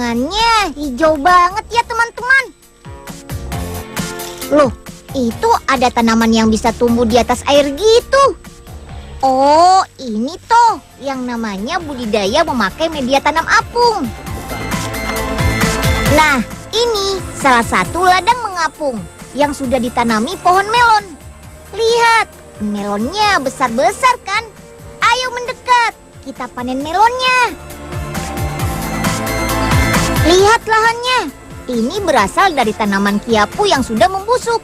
Potongannya hijau banget ya teman-teman. Loh, itu ada tanaman yang bisa tumbuh di atas air gitu. Oh, ini toh yang namanya budidaya memakai media tanam apung. Nah, ini salah satu ladang mengapung yang sudah ditanami pohon melon. Lihat, melonnya besar-besar kan? Ayo mendekat, kita panen melonnya. Lihat lahannya, ini berasal dari tanaman kiapu yang sudah membusuk.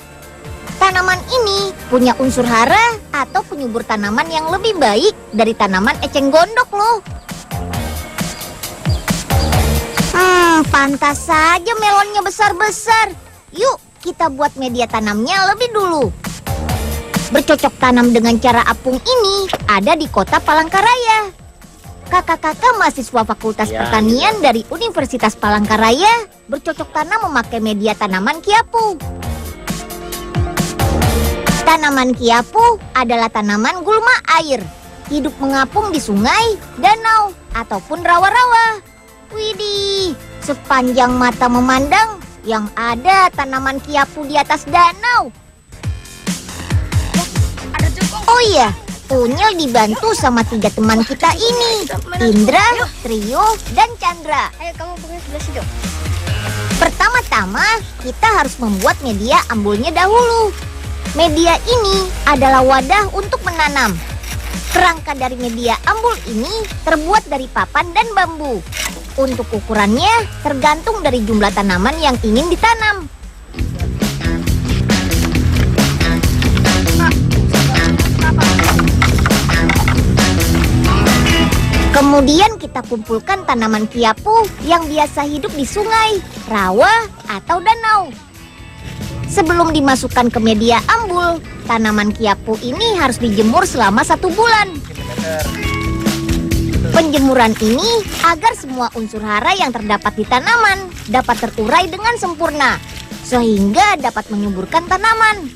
Tanaman ini punya unsur hara atau penyubur tanaman yang lebih baik dari tanaman eceng gondok loh. Pantas saja melonnya besar-besar. Yuk, kita buat media tanamnya lebih dulu. Bercocok tanam dengan cara apung ini ada di kota Palangkaraya. Kakak-kakak mahasiswa Fakultas Pertanian dari Universitas Palangkaraya bercocok tanam memakai media tanaman kiapu. Tanaman kiapu adalah tanaman gulma air, hidup mengapung di sungai, danau, ataupun rawa-rawa. Widih, sepanjang mata memandang, yang ada tanaman kiapu di atas danau. Oh iya, Unyil dibantu sama 3 teman kita ini, Indra, Trio, dan Chandra. Ayo kamu bunga sebelah situ. Pertama-tama, kita harus membuat media ambulnya dahulu. Media ini adalah wadah untuk menanam. Kerangka dari media ambul ini terbuat dari papan dan bambu. Untuk ukurannya tergantung dari jumlah tanaman yang ingin ditanam. Kemudian kita kumpulkan tanaman kiapu yang biasa hidup di sungai, rawa, atau danau. Sebelum dimasukkan ke media ambul, tanaman kiapu ini harus dijemur selama 1 bulan. Penjemuran ini agar semua unsur hara yang terdapat di tanaman dapat terurai dengan sempurna, sehingga dapat menyuburkan tanaman.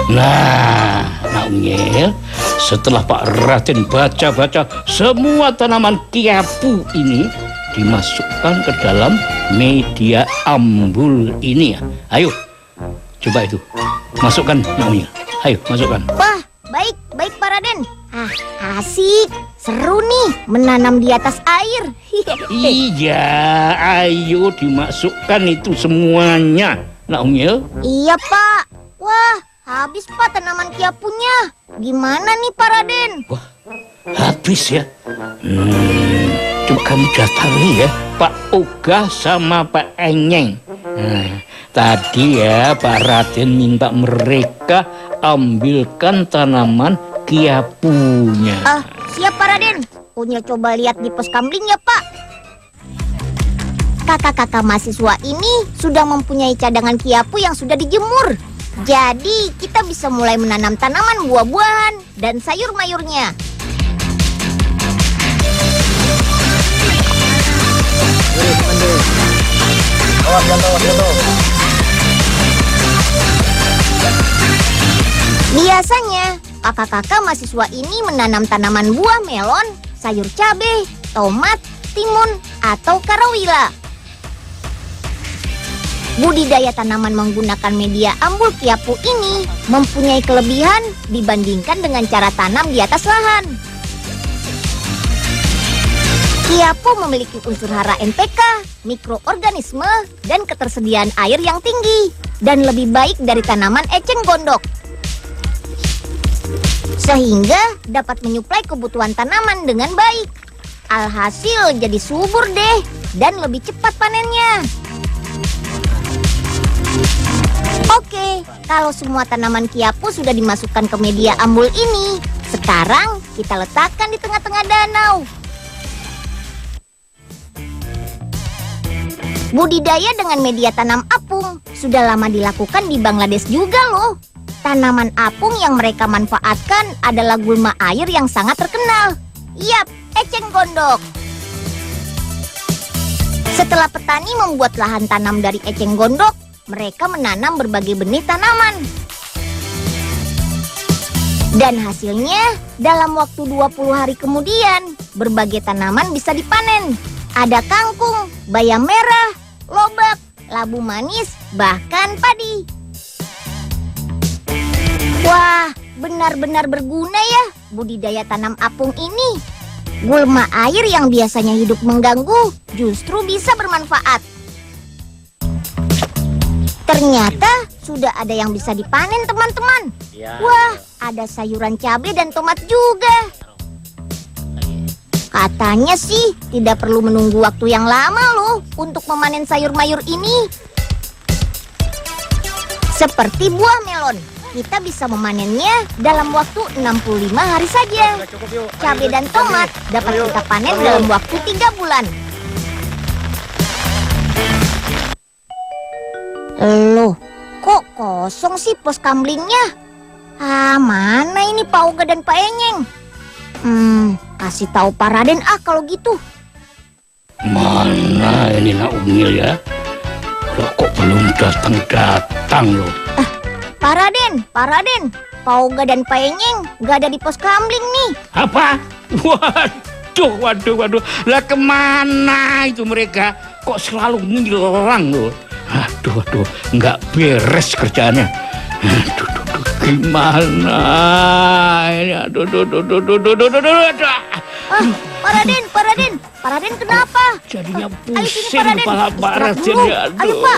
Nah, Nak Unyil, setelah Pak Raden baca-baca semua tanaman kiapu ini dimasukkan ke dalam media ambul ini ya. Ayo, coba itu. Masukkan, Nak Unyil. Ayo, masukkan. Wah, baik Pak Raden. Asik, seru nih menanam di atas air. Iya, ayo dimasukkan itu semuanya, Nak Unyil. Iya Pak. Wah, habis Pak tanaman kiapunya. Gimana nih Pak Raden? Wah, habis ya. Coba kamu datangi ya Pak Oga sama Pak Enyeng. Nah, tadi ya Pak Raden minta mereka ambilkan tanaman kiapunya. Siap Pak Raden. Unyil coba lihat di pos kamling ya Pak. Kakak-kakak mahasiswa ini sudah mempunyai cadangan kiapu yang sudah dijemur. Jadi kita bisa mulai menanam tanaman buah-buahan dan sayur mayurnya. Biasanya kakak-kakak mahasiswa ini menanam tanaman buah melon, sayur cabai, tomat, timun, atau karawila. Budidaya tanaman menggunakan media ambul kiapu ini mempunyai kelebihan dibandingkan dengan cara tanam di atas lahan. Kiapu memiliki unsur hara NPK, mikroorganisme, dan ketersediaan air yang tinggi, dan lebih baik dari tanaman eceng gondok. Sehingga dapat menyuplai kebutuhan tanaman dengan baik. Alhasil jadi subur deh, dan lebih cepat panennya. Oke, kalau semua tanaman kiapu sudah dimasukkan ke media ambul ini, sekarang kita letakkan di tengah-tengah danau. Budidaya dengan media tanam apung sudah lama dilakukan di Bangladesh juga loh. Tanaman apung yang mereka manfaatkan adalah gulma air yang sangat terkenal. Yap, eceng gondok. Setelah petani membuat lahan tanam dari eceng gondok, mereka menanam berbagai benih tanaman. Dan hasilnya, dalam waktu 20 hari kemudian, berbagai tanaman bisa dipanen. Ada kangkung, bayam merah, lobak, labu manis, bahkan padi. Wah, benar-benar berguna ya budidaya tanam apung ini. Gulma air yang biasanya hidup mengganggu justru bisa bermanfaat. Ternyata sudah ada yang bisa dipanen, teman-teman. Wah, ada sayuran cabai dan tomat juga. Katanya sih tidak perlu menunggu waktu yang lama loh untuk memanen sayur mayur ini. Seperti buah melon, kita bisa memanennya dalam waktu 65 hari saja. Cabai dan tomat dapat kita panen dalam waktu 3 bulan. Loh, kok kosong sih pos kamlingnya? Mana ini Pak Oga dan Pak Enyeng? Kasih tahu Pak Raden kalau gitu. Mana ini Nak Unyil ya? Loh, kok belum datang-datang loh? Pak Raden, Pak Oga dan Pak Enyeng gak ada di pos kamling nih. Apa? Waduh. Lah kemana itu mereka? Kok selalu ngilang loh? Aduh, nggak beres kerjaannya. Aduh, gimana ini? Aduh. Pak Raden kenapa? Jadinya Ayo sini, pusing Pak Raden. kepala Pak Istirahat Raden dulu. ya. Ayo, Pak.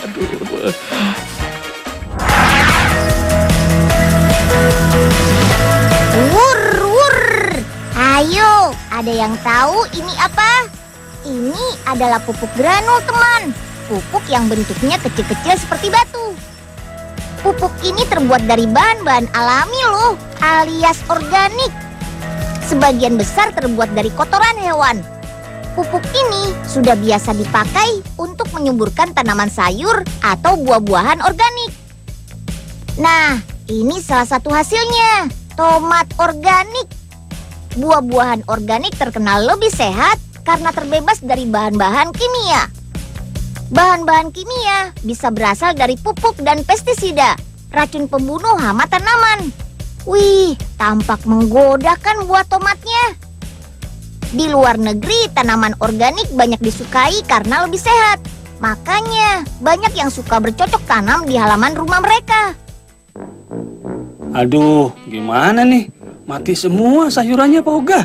Aduh. Wur. Ayo, ada yang tahu ini apa? Ini adalah pupuk granul, teman. Pupuk yang bentuknya kecil-kecil seperti batu. Pupuk ini terbuat dari bahan-bahan alami loh, alias organik. Sebagian besar terbuat dari kotoran hewan. Pupuk ini sudah biasa dipakai untuk menyuburkan tanaman sayur atau buah-buahan organik. Nah, ini salah satu hasilnya, tomat organik. Buah-buahan organik terkenal lebih sehat karena terbebas dari bahan-bahan kimia. Bahan-bahan kimia bisa berasal dari pupuk dan pestisida, racun pembunuh hama tanaman. Wih, tampak menggoda kan buah tomatnya. Di luar negeri, tanaman organik banyak disukai karena lebih sehat. Makanya, banyak yang suka bercocok tanam di halaman rumah mereka. Aduh, gimana nih? Mati semua sayurannya Pak Oga.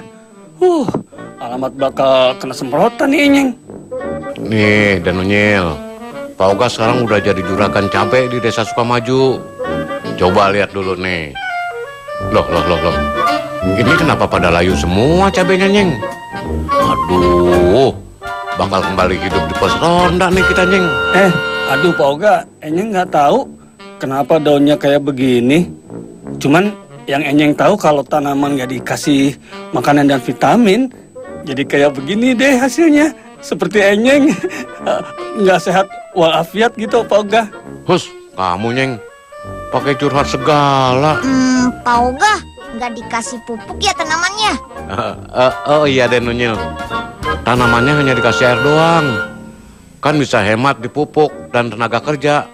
Alamat bakal kena semprotan nih, Enyeng. Nih, Dan Unyil, Pak Oga sekarang udah jadi juragan cabai di Desa Sukamaju. Coba lihat dulu nih. Loh. Ini kenapa pada layu semua cabainya, Nyeng? Aduh, bakal kembali hidup di pos ronda nih kita, Nyeng. Aduh Pak Oga, Enyeng nggak tahu kenapa daunnya kayak begini. Cuman yang Enyeng tahu kalau tanaman nggak dikasih makanan dan vitamin, jadi kayak begini deh hasilnya. Seperti Enyeng, nggak sehat walafiat gitu Pak Oga. Hus, kamu, Nyeng, pakai curhat segala. Pak Oga, nggak dikasih pupuk ya tanamannya? Oh iya, Den Unyil. Tanamannya hanya dikasih air doang. Kan bisa hemat di pupuk dan tenaga kerja.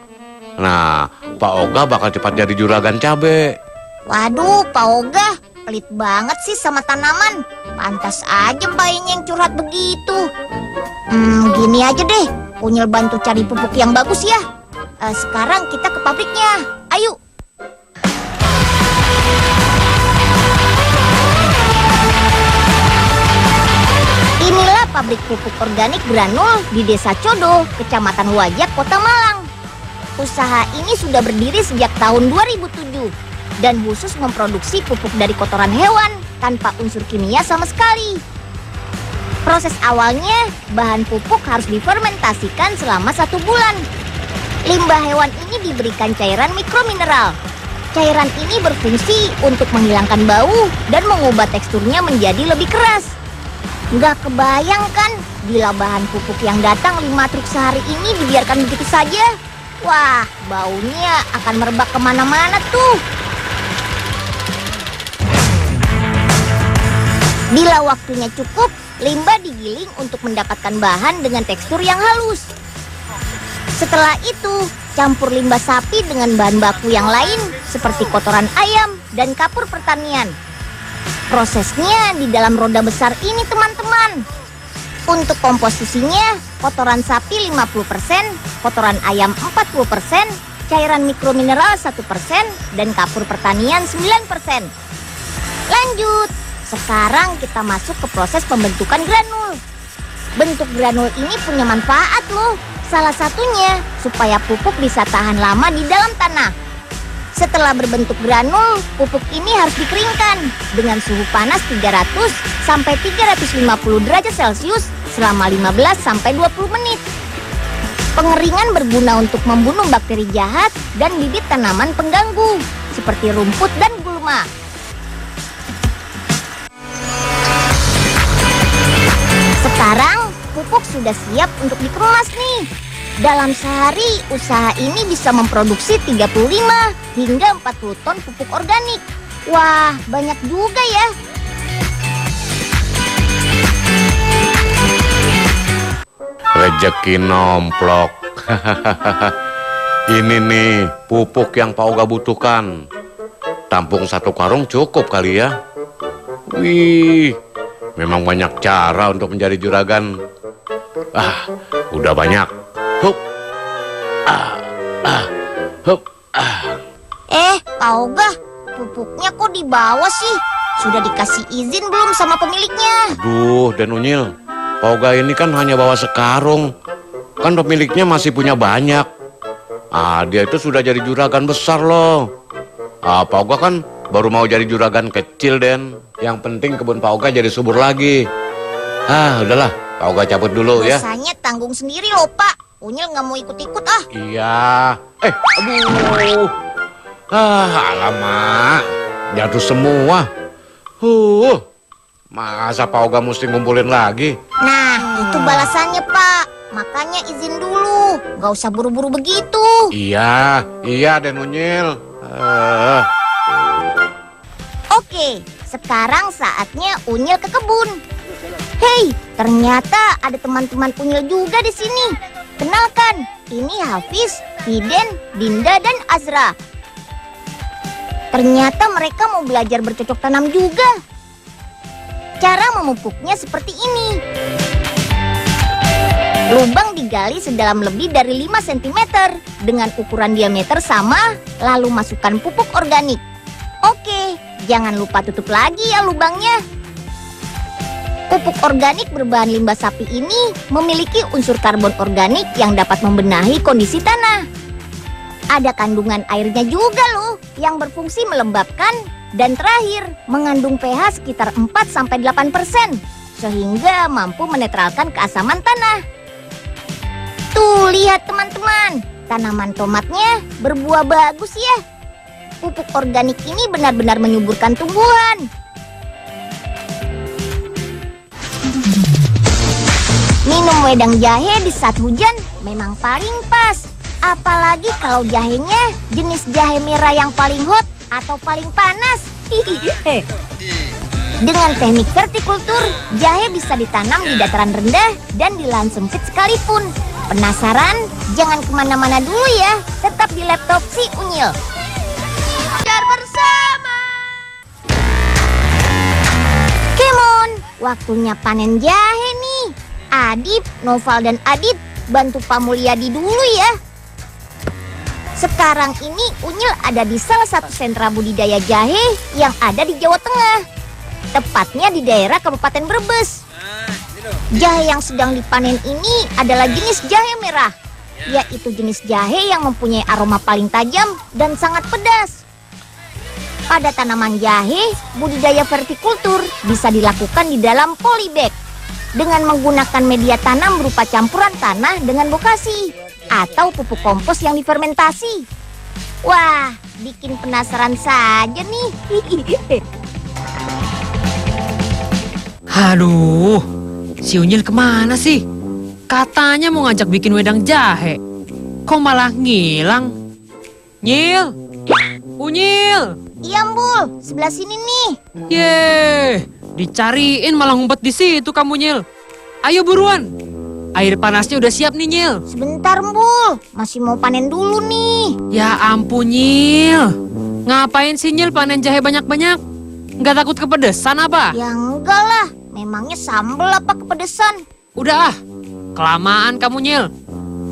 Nah, Pak Oga bakal cepat jadi juragan cabe. Waduh, Pak Oga, pelit banget sih sama tanaman. Pantas aja Pak Enyeng curhat begitu. Gini aja deh, Unyil bantu cari pupuk yang bagus ya. Sekarang kita ke pabriknya. Ayo. Inilah pabrik pupuk organik granul di Desa Codo, Kecamatan Wajak, Kota Malang. Usaha ini sudah berdiri sejak tahun 2007 dan khusus memproduksi pupuk dari kotoran hewan tanpa unsur kimia sama sekali. Proses awalnya, bahan pupuk harus difermentasikan selama 1 bulan. Limbah hewan ini diberikan cairan mikromineral. Cairan ini berfungsi untuk menghilangkan bau dan mengubah teksturnya menjadi lebih keras. Nggak kebayang kan bila bahan pupuk yang datang 5 truk sehari ini dibiarkan begitu saja? Wah, baunya akan merebak kemana-mana tuh. Bila waktunya cukup, limbah digiling untuk mendapatkan bahan dengan tekstur yang halus. Setelah itu, campur limbah sapi dengan bahan baku yang lain seperti kotoran ayam dan kapur pertanian. Prosesnya di dalam roda besar ini, teman-teman. Untuk komposisinya, kotoran sapi 50%, kotoran ayam 40%, cairan mikromineral 1%, dan kapur pertanian 9%. Lanjut, sekarang kita masuk ke proses pembentukan granul. Bentuk granul ini punya manfaat loh. Salah satunya, supaya pupuk bisa tahan lama di dalam tanah. Setelah berbentuk granul, pupuk ini harus dikeringkan dengan suhu panas 300 sampai 350 derajat Celcius selama 15 sampai 20 menit. Pengeringan berguna untuk membunuh bakteri jahat dan bibit tanaman pengganggu seperti rumput dan gulma. Sekarang pupuk sudah siap untuk dikemas nih. Dalam sehari, usaha ini bisa memproduksi 35 hingga 40 ton pupuk organik. Wah, banyak juga ya. Rezeki nomplok. Ini nih pupuk yang Pak Oga butuhkan. Tampung 1 karung cukup kali ya. Wih, memang banyak cara untuk menjadi juragan. Udah banyak. Hup. Hup. Pak Oga, pupuknya kok dibawa sih? Sudah dikasih izin belum sama pemiliknya? Aduh, Dan Unyil, Pak Oga ini kan hanya bawa sekarung. Kan pemiliknya masih punya banyak. Dia itu sudah jadi juragan besar loh. Pak Oga kan baru mau jadi juragan kecil, Den. Yang penting kebun Pak Oga jadi subur lagi. Udahlah, Pak Oga cabut dulu ya. Dosanya tanggung sendiri loh, Pak. Unyil nggak mau ikut-ikut ah. Iya. Aduh. Alamak. Jatuh semua. Masa Pak Oga mesti ngumpulin lagi? Nah, itu balasannya, Pak. Makanya izin dulu. Nggak usah buru-buru begitu. Iya, Den Unyil. Oke, sekarang saatnya Unyil ke kebun. Hei, ternyata ada teman-teman Unyil juga di sini. Kenalkan, ini Hafiz, Hiden, Dinda, dan Azra. Ternyata mereka mau belajar bercocok tanam juga. Cara memupuknya seperti ini. Lubang digali sedalam lebih dari 5 cm dengan ukuran diameter sama, lalu masukkan pupuk organik. Oke, jangan lupa tutup lagi ya lubangnya. Pupuk organik berbahan limbah sapi ini memiliki unsur karbon organik yang dapat membenahi kondisi tanah. Ada kandungan airnya juga loh yang berfungsi melembabkan dan terakhir mengandung pH sekitar 4-8% sehingga mampu menetralkan keasaman tanah. Tuh lihat teman-teman, tanaman tomatnya berbuah bagus ya. Pupuk organik ini benar-benar menyuburkan tumbuhan. Minum wedang jahe di saat hujan memang paling pas. Apalagi kalau jahenya jenis jahe merah yang paling hot atau paling panas. Dengan teknik vertikultur, jahe bisa ditanam di dataran rendah dan di lahan sempit sekalipun. Penasaran? Jangan kemana-mana dulu ya. Tetap di laptop si Unyil. Belajar bersama. Come on, waktunya panen jahe nih. Adip, Noval, dan Adit bantu Pak Mulyadi dulu ya. Sekarang ini Unyil ada di salah satu sentra budidaya jahe yang ada di Jawa Tengah. Tepatnya di daerah Kabupaten Brebes. Jahe yang sedang dipanen ini adalah jenis jahe merah, yaitu jenis jahe yang mempunyai aroma paling tajam dan sangat pedas. Pada tanaman jahe, budidaya vertikultur bisa dilakukan di dalam polybag dengan menggunakan media tanam berupa campuran tanah dengan bokasi atau pupuk kompos yang difermentasi. Wah, bikin penasaran saja nih. Aduh, si Unyil kemana sih? Katanya mau ngajak bikin wedang jahe. Kok malah ngilang? Nyil! Unyil! Iya, Mbul, sebelah sini nih. Yeay, dicariin malah ngumpet di situ kamu, Nyil. Ayo buruan. Air panasnya udah siap nih, Nyil. Sebentar, Mbul. Masih mau panen dulu nih. Ya ampun, Nyil. Ngapain sih, Nyil, panen jahe banyak-banyak? Nggak takut kepedesan apa? Ya enggak lah. Memangnya sambel apa kepedesan? Udah ah, kelamaan kamu, Nyil.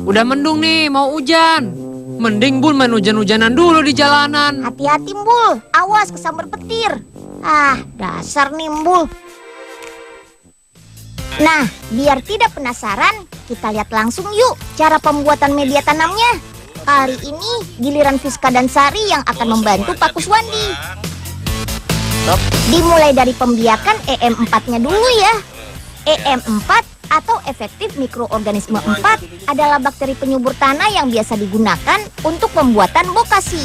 Udah mendung nih, mau hujan. Mending Bul main hujan-hujanan dulu di jalanan. Hati-hati, Mbul. Awas kesambar petir. Ah, dasar nih, Mbul. Nah, biar tidak penasaran, kita lihat langsung yuk cara pembuatan media tanamnya. Kali ini giliran Fiska dan Sari yang akan membantu Pak Kuswandi. Dimulai dari pembiakan EM4-nya dulu ya. EM4 atau efektif mikroorganisme 4 adalah bakteri penyubur tanah yang biasa digunakan untuk pembuatan bokasi.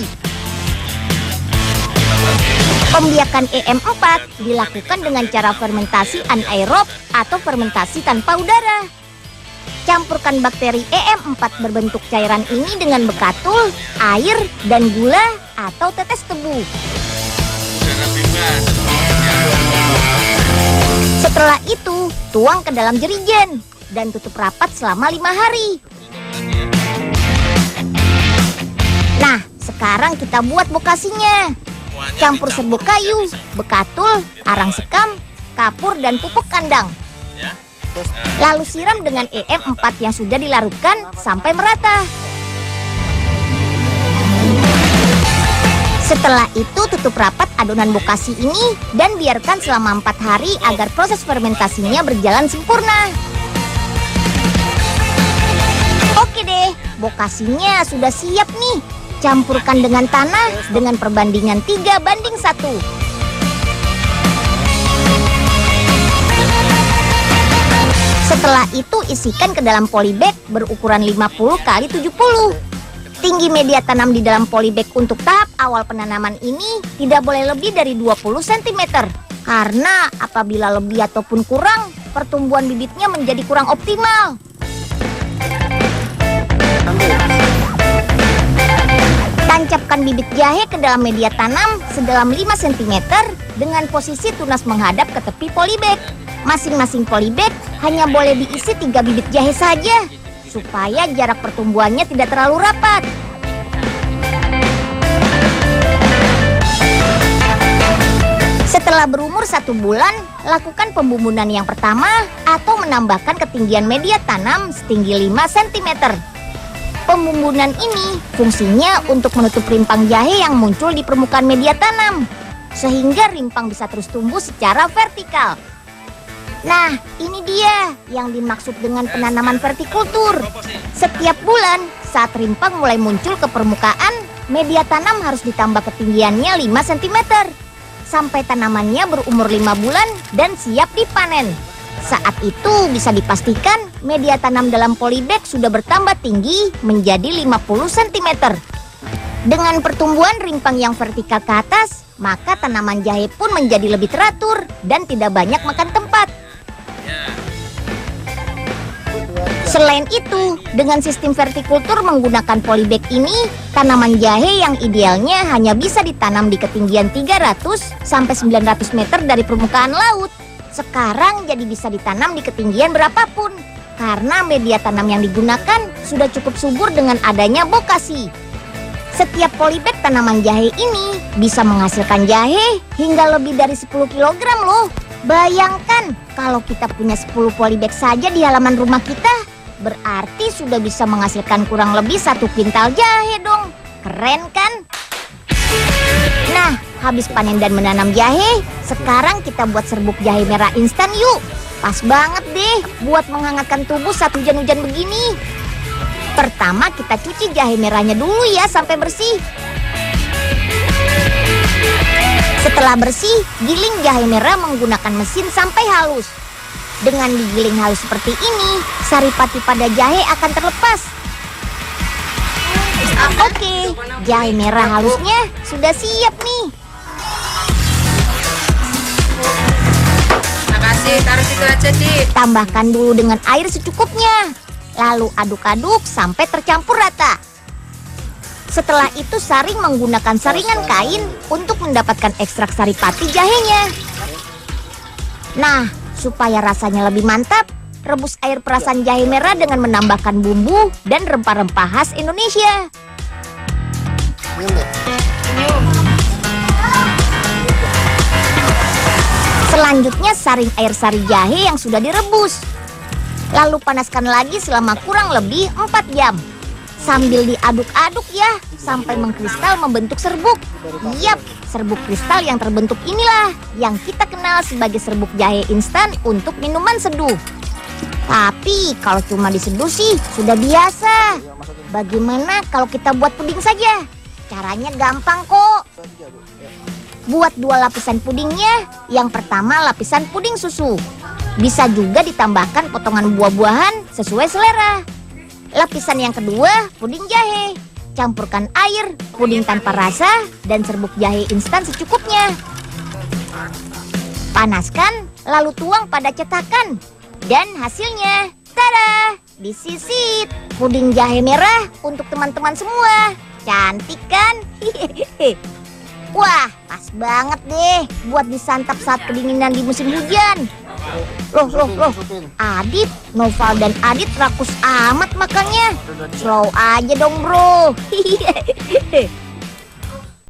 Pembiakan EM4 dilakukan dengan cara fermentasi anaerob atau fermentasi tanpa udara. Campurkan bakteri EM4 berbentuk cairan ini dengan bekatul, air, dan gula atau tetes tebu. Setelah itu, tuang ke dalam jerigen dan tutup rapat selama 5 hari. Nah, sekarang kita buat bokasinya. Campur serbuk kayu, bekatul, arang sekam, kapur, dan pupuk kandang. Lalu siram dengan EM4 yang sudah dilarutkan sampai merata. Setelah itu tutup rapat adonan bokasi ini dan biarkan selama 4 hari agar proses fermentasinya berjalan sempurna. Oke deh, bokasinya sudah siap nih. Campurkan dengan tanah dengan perbandingan 3:1. Setelah itu isikan ke dalam polybag berukuran 50 x 70. Tinggi media tanam di dalam polybag untuk tahap awal penanaman ini tidak boleh lebih dari 20 cm. Karena apabila lebih ataupun kurang, pertumbuhan bibitnya menjadi kurang optimal. Tancapkan bibit jahe ke dalam media tanam sedalam 5 cm dengan posisi tunas menghadap ke tepi polybag. Masing-masing polybag hanya boleh diisi 3 bibit jahe saja, supaya jarak pertumbuhannya tidak terlalu rapat. Setelah berumur 1 bulan, lakukan pembumbunan yang pertama atau menambahkan ketinggian media tanam setinggi 5 cm. Pembumbunan ini fungsinya untuk menutup rimpang jahe yang muncul di permukaan media tanam, sehingga rimpang bisa terus tumbuh secara vertikal. Nah, ini dia yang dimaksud dengan penanaman vertikultur. Setiap bulan, saat rimpang mulai muncul ke permukaan, media tanam harus ditambah ketinggiannya 5 cm. Sampai tanamannya berumur 5 bulan dan siap dipanen. Saat itu bisa dipastikan media tanam dalam polybag sudah bertambah tinggi menjadi 50 cm. Dengan pertumbuhan rimpang yang vertikal ke atas, maka tanaman jahe pun menjadi lebih teratur dan tidak banyak makan tempat. Selain itu, dengan sistem vertikultur menggunakan polybag ini, tanaman jahe yang idealnya hanya bisa ditanam di ketinggian 300 sampai 900 meter dari permukaan laut. Sekarang jadi bisa ditanam di ketinggian berapapun, karena media tanam yang digunakan sudah cukup subur dengan adanya bokasi. Setiap polybag tanaman jahe ini bisa menghasilkan jahe hingga lebih dari 10 kg loh. Bayangkan kalau kita punya 10 polybag saja di halaman rumah kita, berarti sudah bisa menghasilkan kurang lebih 1 kuintal jahe dong. Keren kan? Nah, habis panen dan menanam jahe, sekarang kita buat serbuk jahe merah instan yuk. Pas banget deh buat menghangatkan tubuh saat hujan-hujan begini. Pertama kita cuci jahe merahnya dulu ya sampai bersih. Setelah bersih, giling jahe merah menggunakan mesin sampai halus. Dengan digiling halus seperti ini, saripati pada jahe akan terlepas. Oke, jahe merah halusnya sudah siap nih. Makasih, taruh situ aja, Dik. Tambahkan dulu dengan air secukupnya. Lalu aduk-aduk sampai tercampur rata. Setelah itu saring menggunakan saringan kain untuk mendapatkan ekstrak saripati jahenya. Nah, supaya rasanya lebih mantap, rebus air perasan jahe merah dengan menambahkan bumbu dan rempah-rempah khas Indonesia. Selanjutnya saring air sari jahe yang sudah direbus. Lalu panaskan lagi selama kurang lebih 4 jam. Sambil diaduk-aduk ya, sampai mengkristal membentuk serbuk. Yap, serbuk kristal yang terbentuk inilah yang kita kenal sebagai serbuk jahe instan untuk minuman seduh. Tapi kalau cuma diseduh sih sudah biasa. Bagaimana kalau kita buat puding saja? Caranya gampang kok. Buat 2 lapisan pudingnya. Yang pertama lapisan puding susu. Bisa juga ditambahkan potongan buah-buahan sesuai selera. Lapisan yang kedua puding jahe. Campurkan air, puding tanpa rasa, dan serbuk jahe instan secukupnya. Panaskan, lalu tuang pada cetakan. Dan hasilnya, tada! Disisit puding jahe merah untuk teman-teman semua. Cantik kan? Wah, pas banget deh buat disantap saat kedinginan di musim hujan. Loh. Adit, Noval dan Adit rakus amat makannya. Slow aja dong bro.